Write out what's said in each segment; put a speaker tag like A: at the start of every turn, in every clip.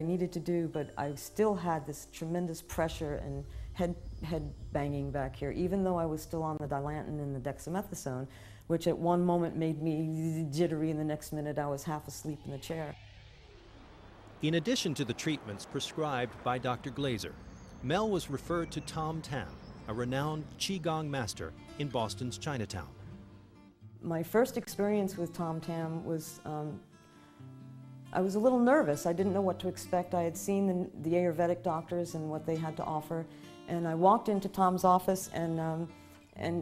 A: I needed to do, but I still had this tremendous pressure and head banging back here, even though I was still on the Dilantin and the dexamethasone, which at one moment made me jittery, and the next minute I was half asleep in the chair.
B: In addition to the treatments prescribed by Dr. Glaser, Mel was referred to Tom Tam, a renowned Qigong master in Boston's Chinatown.
A: My first experience with Tom Tam was, I was a little nervous. I didn't know what to expect. I had seen the Ayurvedic doctors and what they had to offer, and I walked into Tom's office, and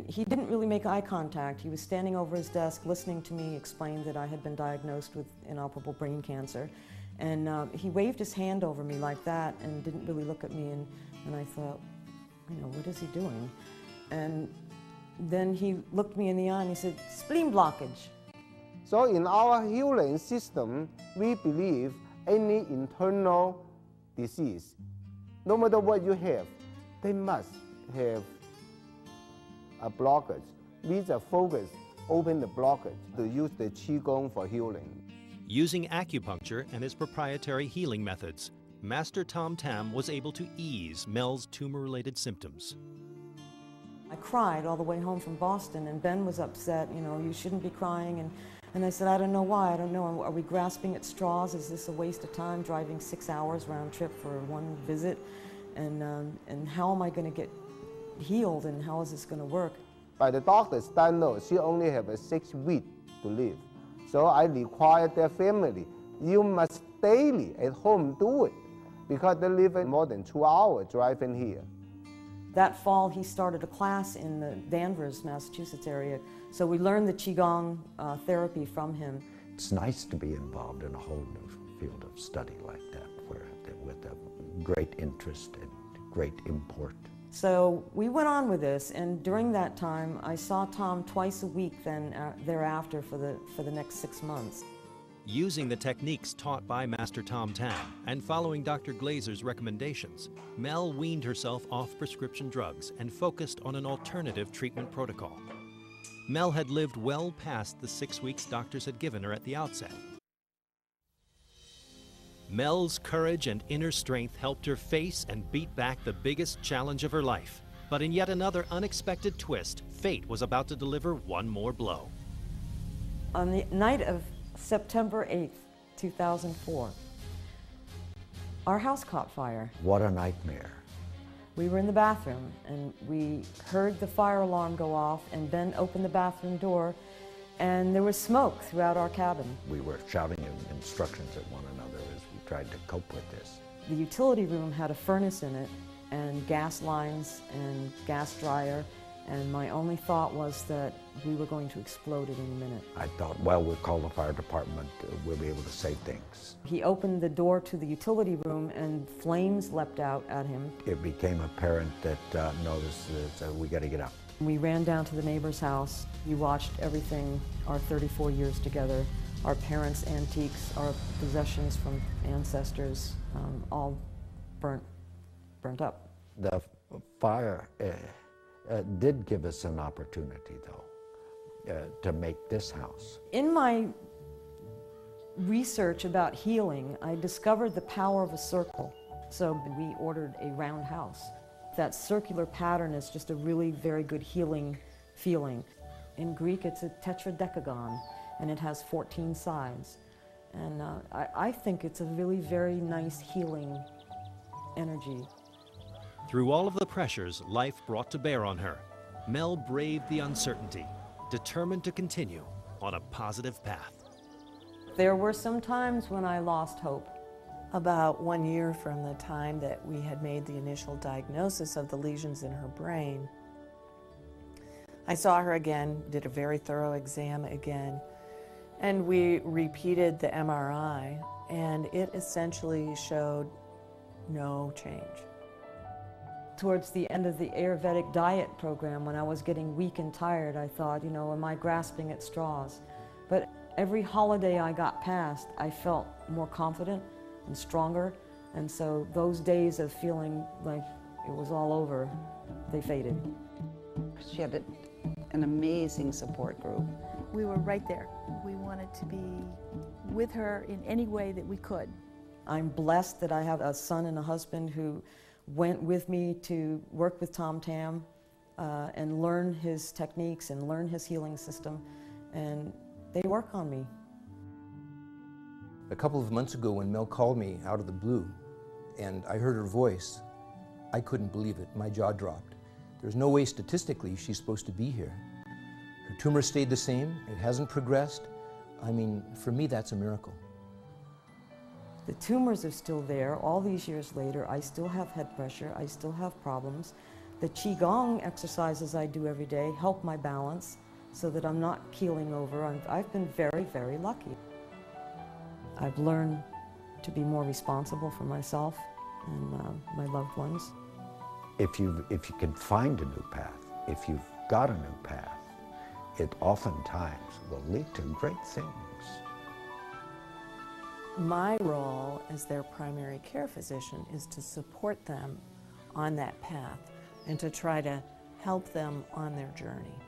A: he didn't really make eye contact. He was standing over his desk listening to me explain that I had been diagnosed with inoperable brain cancer, and he waved his hand over me like that and didn't really look at me, and I thought, you know, what is he doing? And then he looked me in the eye and he said, spleen blockage.
C: So in our healing system, we believe any internal disease, no matter what you have, they must have a blockage. We just focus, open the blockage to use the Qigong for healing.
B: Using acupuncture and his proprietary healing methods, Master Tom Tam was able to ease Mel's tumor-related symptoms.
A: I cried all the way home from Boston, and Ben was upset, you know, you shouldn't be crying, and I said, I don't know why, I don't know, are we grasping at straws? Is this a waste of time, driving 6 hours round trip for one visit? And how am I going to get healed, and how is this going to work?
C: By the doctor's diagnosis, she only have 6 weeks to live. So I require their family, you must daily at home do it, because they live in more than 2 hours driving here.
A: That fall, he started a class in the Danvers, Massachusetts area, so we learned the Qigong therapy from him.
D: It's nice to be involved in a whole new field of study like that, with a great interest and great import.
A: So we went on with this, and during that time, I saw Tom twice a week thereafter for the next 6 months.
B: Using the techniques taught by Master Tom Tam and following Dr. Glaser's recommendations, Mel weaned herself off prescription drugs and focused on an alternative treatment protocol. Mel had lived well past the 6 weeks doctors had given her at the outset. Mel's courage and inner strength helped her face and beat back the biggest challenge of her life. But in yet another unexpected twist, fate was about to deliver one more blow.
A: On the night of September 8th, 2004, our house caught fire.
D: What a nightmare.
A: We were in the bathroom, and we heard the fire alarm go off, and Ben opened the bathroom door, and there was smoke throughout our cabin.
D: We were shouting instructions at one another as we tried to cope with this.
A: The utility room had a furnace in it, and gas lines and gas dryer, and my only thought was that we were going to explode at any minute.
D: I thought, well, we'll call the fire department, we'll be able to save things.
A: He opened the door to the utility room, and flames leapt out at him.
D: It became apparent that, no, we got to get out.
A: We ran down to the neighbor's house. We watched everything, our 34 years together, our parents' antiques, our possessions from ancestors, all burnt up.
D: The fire did give us an opportunity, though, to make this house.
A: In my research about healing, I discovered the power of a circle. So we ordered a round house. That circular pattern is just a really very good healing feeling. In Greek, it's a tetradecagon, and it has 14 sides. And I think it's a really very nice healing energy.
B: Through all of the pressures life brought to bear on her, Mel braved the uncertainty, determined to continue on a positive path.
A: There were some times when I lost hope.
E: About 1 year from the time that we had made the initial diagnosis of the lesions in her brain, I saw her again, did a very thorough exam again, and we repeated the MRI, and it essentially showed no change.
A: Towards the end of the Ayurvedic diet program, when I was getting weak and tired, I thought, you know, am I grasping at straws? But every holiday I got past, I felt more confident and stronger, and so those days of feeling like it was all over, they faded.
F: She had an amazing support group.
G: We were right there. We wanted to be with her in any way that we could.
A: I'm blessed that I have a son and a husband who went with me to work with Tom Tam and learn his techniques and learn his healing system, and they work on me.
G: A couple of months ago when Mel called me out of the blue and I heard her voice, I couldn't believe it. My jaw dropped. There's no way statistically she's supposed to be here. Her tumor stayed the same. It hasn't progressed. I mean, for me, that's a miracle.
A: The tumors are still there. All these years later, I still have head pressure. I still have problems. The Qigong exercises I do every day help my balance so that I'm not keeling over. I've been very, very lucky. I've learned to be more responsible for myself and my loved ones.
D: If you can find a new path, if you've got a new path, it oftentimes will lead to great things.
E: My role as their primary care physician is to support them on that path and to try to help them on their journey.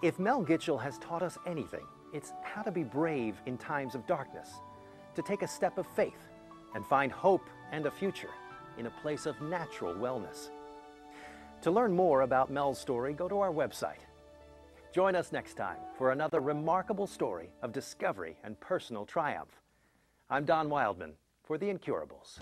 B: If Mel Gitchel has taught us anything, it's how to be brave in times of darkness, to take a step of faith and find hope and a future in a place of natural wellness. To learn more about Mel's story, go to our website. Join us next time for another remarkable story of discovery and personal triumph. I'm Don Wildman for The Incurables.